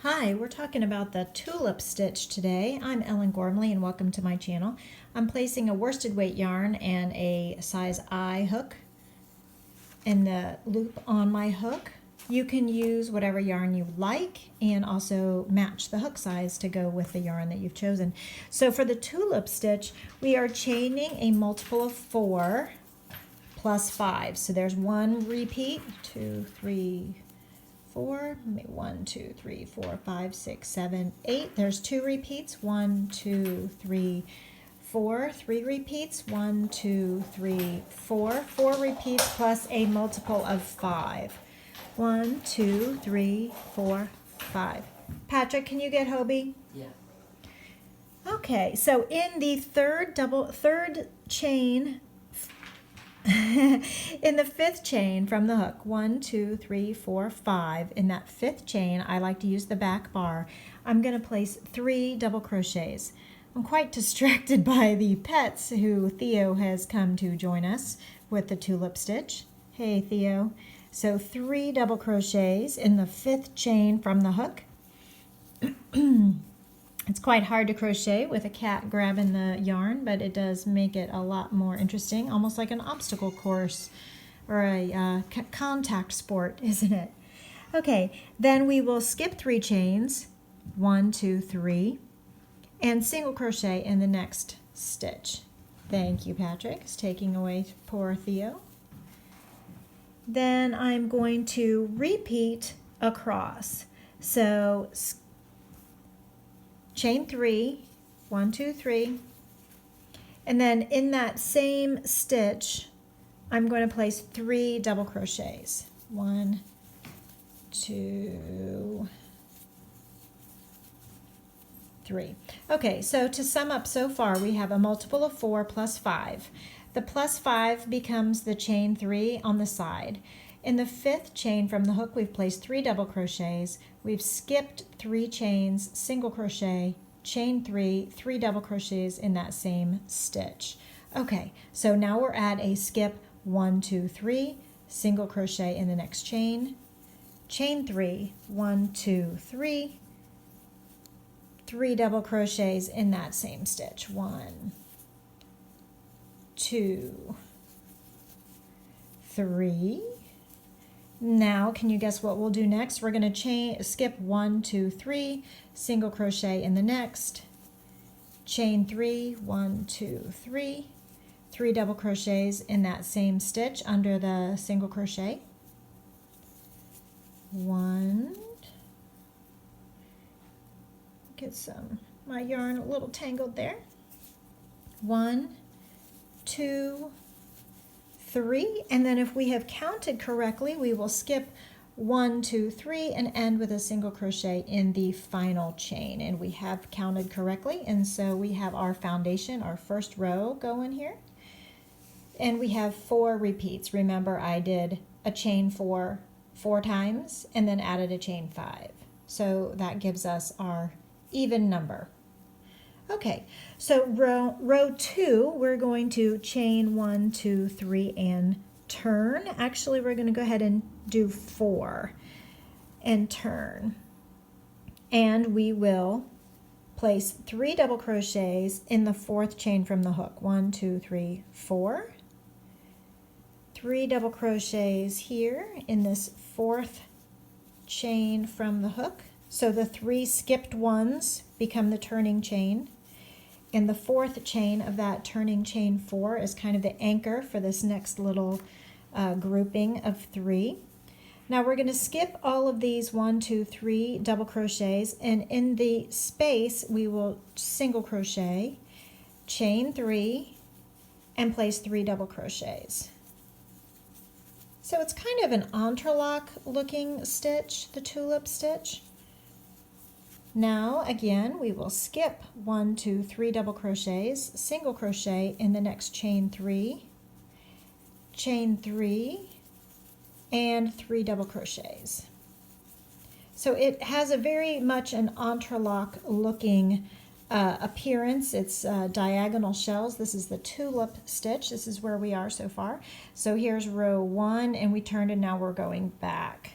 Hi, we're talking about the tulip stitch today. I'm Ellen Gormley and welcome to my channel. I'm placing a worsted weight yarn and a size I hook in the loop on my hook. You can use whatever yarn you like and also match the hook size to go with the yarn that you've chosen. So for the tulip stitch, we are chaining a multiple of 4 plus 5. So there's one repeat, 2, 3, 4, 1, 2, 3, 4, 5, 6, 7, 8. There's 2 repeats, 1, 2, 3, 4, 3 repeats, 1, 2, 3, 4, 4 repeats plus a multiple of 5. 1, 2, 3, 4, 5. Patrick, can you get Hobie? Yeah. Okay, so in the third chain in the 5th chain from the hook, 1, 2, 3, 4, 5, in that 5th chain, I like to use the back bar. I'm going to place 3 double crochets. I'm quite distracted by the pets who Theo has come to join us with the tulip stitch. Hey, Theo. So 3 double crochets in the 5th chain from the hook. It's quite hard to crochet with a cat grabbing the yarn, but it does make it a lot more interesting, almost like an obstacle course or a contact sport, isn't it? Okay, then we will skip 3 chains, 1, 2, 3, and single crochet in the next stitch. Thank you, Patrick. It's taking away poor Theo. Then I'm going to repeat across. So chain 3, 1, 2, 3, and then in that same stitch I'm going to place 3 double crochets. 1, 2, 3. Okay, so to sum up so far, we have a multiple of 4 plus 5. The plus 5 becomes the chain 3 on the side. In the 5th chain from the hook, we've placed 3 double crochets. We've skipped 3 chains, single crochet, chain 3, 3 double crochets in that same stitch. Okay, so now we're at a skip 1, 2, 3, single crochet in the next chain, chain 3, 1, 2, 3, 3 double crochets in that same stitch. 1, 2, 3. Now, can you guess what we'll do next? We're going to skip 1, 2, 3, single crochet in the next, chain 3, 1, 2, 3, 3 double crochets in that same stitch under the single crochet. 1, get my yarn a little tangled there. 1, 2, 3, and then if we have counted correctly, we will skip 1, 2, 3 and end with a single crochet in the final chain. And we have counted correctly, and so we have our foundation, our first row going here. And we have 4 repeats. Remember, I did a chain 4 times and then added a chain 5. So that gives us our even number. Okay, so row 2, we're going to chain 1, 2, 3, and turn. Actually, we're going to go ahead and do 4 and turn. And we will place 3 double crochets in the 4th chain from the hook. 1, 2, 3, 4. 3 double crochets here in this 4th chain from the hook. So the 3 skipped ones become the turning chain. And the 4th chain of that turning chain 4 is kind of the anchor for this next little grouping of 3. Now we're going to skip all of these 1, 2, 3 double crochets, and in the space we will single crochet, chain 3, and place 3 double crochets. So it's kind of an interlock looking stitch, the tulip stitch. Now, again, we will skip 1, 2, 3 double crochets, single crochet in the next chain 3, and 3 double crochets. So it has a very much an interlock looking appearance. It's diagonal shells. This is the tulip stitch. This is where we are so far. So here's row 1, and we turned, and now we're going back.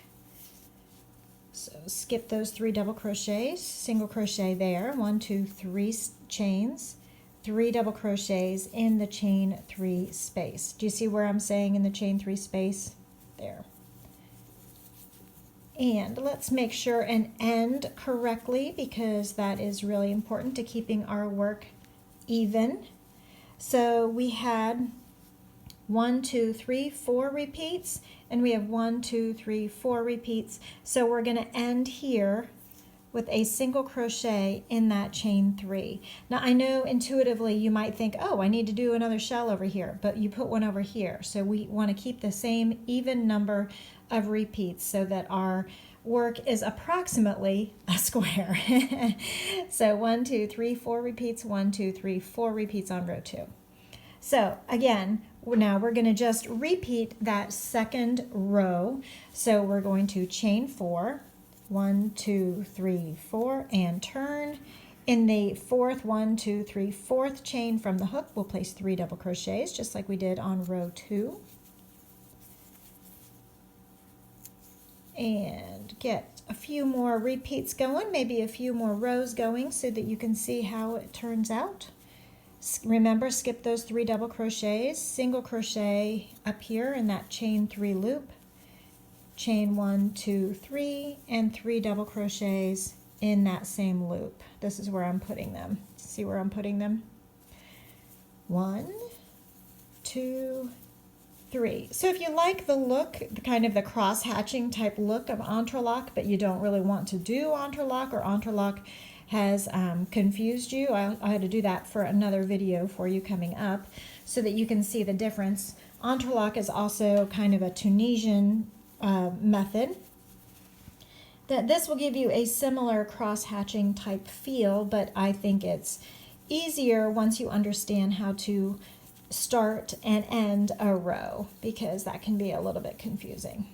So skip those 3 double crochets, single crochet there, 1, 2, 3 chains, 3 double crochets in the chain 3 space. Do you see where I'm saying in the chain 3 space? There. And let's make sure and end correctly, because that is really important to keeping our work even. So we had 1, 2, 3, 4 repeats, and we have 1, 2, 3, 4 repeats. So we're going to end here with a single crochet in that chain 3. Now I know intuitively you might think, oh, I need to do another shell over here, but you put one over here. So we want to keep the same even number of repeats so that our work is approximately a square. So 1, 2, 3, 4 repeats, 1, 2, 3, 4 repeats on row 2. So again, now we're going to just repeat that second row. So we're going to chain 4, 1, 2, 3, 4, and turn. In the fourth 1, 2, 3, fourth chain from the hook, we'll place 3 double crochets, just like we did on row 2. And get a few more repeats going, maybe a few more rows going, so that you can see how it turns out. Remember, skip those 3 double crochets, single crochet up here in that chain 3 loop, chain 1, 2, 3, and 3 double crochets in that same loop. This is where I'm putting them. See where I'm putting them? 1, 2, 3. So if you like the look, kind of the cross-hatching type look of entrelac, but you don't really want to do entrelac, or entrelac has confused you, I had to do that for another video for you coming up so that you can see the difference. Entrelac is also kind of a Tunisian method. That this will give you a similar cross-hatching type feel, but I think it's easier once you understand how to start and end a row, because that can be a little bit confusing.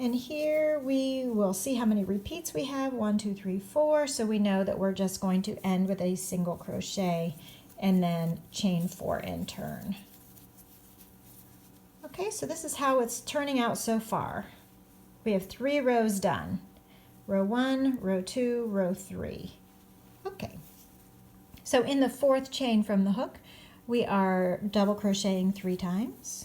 And here we will see how many repeats we have, 1, 2, 3, 4. So we know that we're just going to end with a single crochet and then chain 4 and turn. Okay, so this is how it's turning out so far. We have 3 rows done. Row 1, row 2, row 3. Okay, so in the fourth chain from the hook, we are double crocheting 3 times.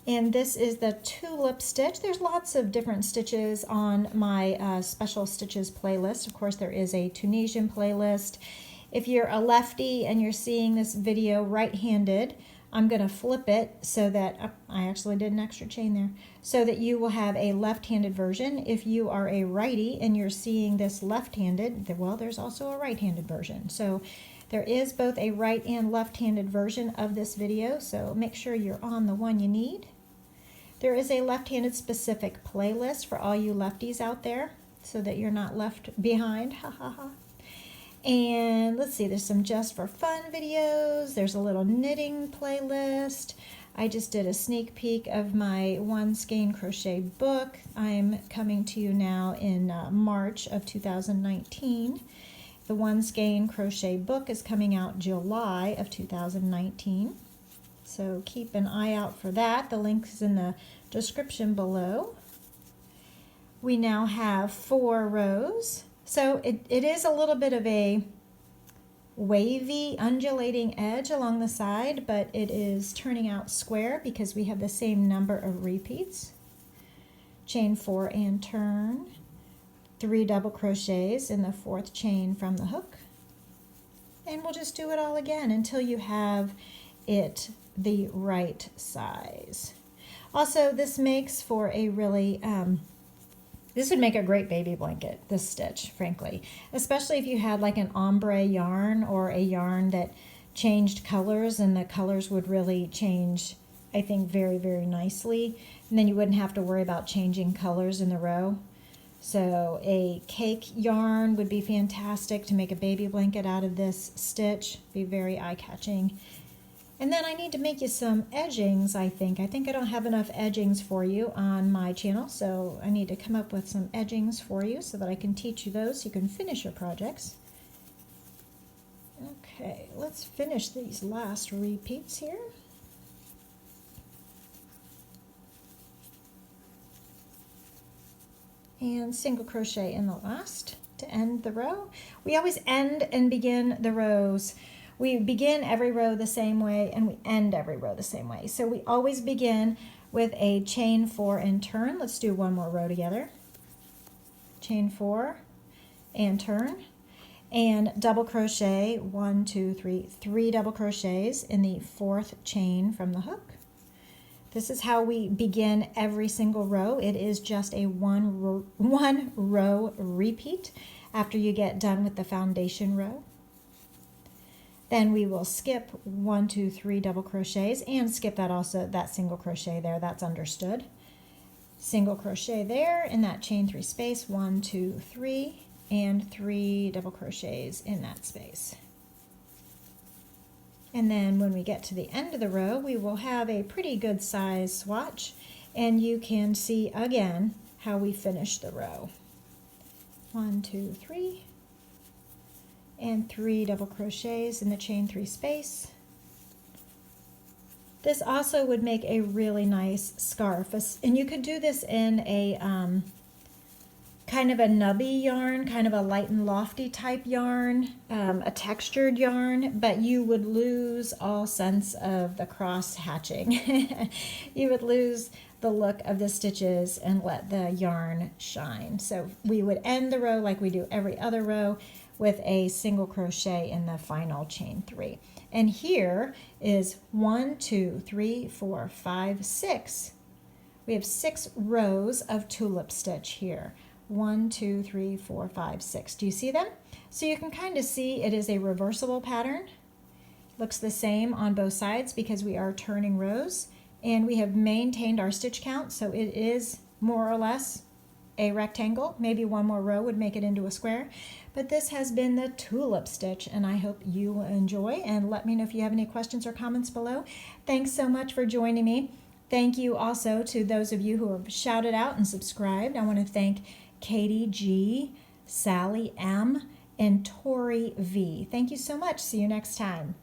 And this is the tulip stitch. There's lots of different stitches on my special stitches playlist. Of course, there is a Tunisian playlist. If you're a lefty and you're seeing this video right-handed, I'm going to flip it so that, I actually did an extra chain there, so that you will have a left-handed version. If you are a righty and you're seeing this left-handed, well, there's also a right-handed version. So there is both a right and left-handed version of this video, so make sure you're on the one you need. There is a left-handed specific playlist for all you lefties out there, so that you're not left behind. Ha ha ha. And let's see, there's some just for fun videos. There's a little knitting playlist. I just did a sneak peek of my one skein crochet book. I'm coming to you now in March of 2019. The one skein crochet book is coming out July of 2019. So keep an eye out for that. The link is in the description below. We now have 4 rows. So it is a little bit of a wavy, undulating edge along the side, but it is turning out square because we have the same number of repeats. Chain 4 and turn. 3 double crochets in the 4th chain from the hook. And we'll just do it all again until you have it the right size. Also, this makes for a really, this would make a great baby blanket, this stitch, frankly. Especially if you had like an ombre yarn or a yarn that changed colors, and the colors would really change, I think, very, very nicely. And then you wouldn't have to worry about changing colors in the row. So a cake yarn would be fantastic to make a baby blanket out of this stitch. Be very eye-catching. And then I need to make you some edgings, I think. I don't have enough edgings for you on my channel, so I need to come up with some edgings for you so that I can teach you those so you can finish your projects. Okay, let's finish these last repeats here. and single crochet in the last to end the row. We always end and begin the rows. We begin every row the same way and we end every row the same way. So we always begin with a chain 4 and turn. Let's do one more row together. Chain 4 and turn, and double crochet 1, 2, 3, 3 double crochets in the 4th chain from the hook. This is how we begin every single row. It is just a one row repeat after you get done with the foundation row. Then we will skip 1, 2, 3 double crochets and skip that single crochet there. That's understood. Single crochet there in that chain 3 space, 1, 2, 3, and 3 double crochets in that space. And then when we get to the end of the row, we will have a pretty good size swatch, and you can see again how we finish the row. 1, 2, 3, and 3 double crochets in the chain 3 space. This also would make a really nice scarf, and you could do this in a kind of a nubby yarn, kind of a light and lofty type yarn, a textured yarn, but you would lose all sense of the cross hatching. You would lose the look of the stitches and let the yarn shine. So we would end the row like we do every other row with a single crochet in the final chain 3. And here is 1, 2, 3, 4, 5, 6. We have 6 rows of tulip stitch here. 1, 2, 3, 4, 5, 6. Do you see them? So you can kind of see it is a reversible pattern. Looks the same on both sides because we are turning rows, and we have maintained our stitch count, so it is more or less a rectangle. Maybe one more row would make it into a square, but this has been the tulip stitch, and I hope you enjoy, and let me know if you have any questions or comments below. Thanks so much for joining me. Thank you also to those of you who have shouted out and subscribed. I want to thank Katie G, Sally M, and Tori V. Thank you so much. See you next time.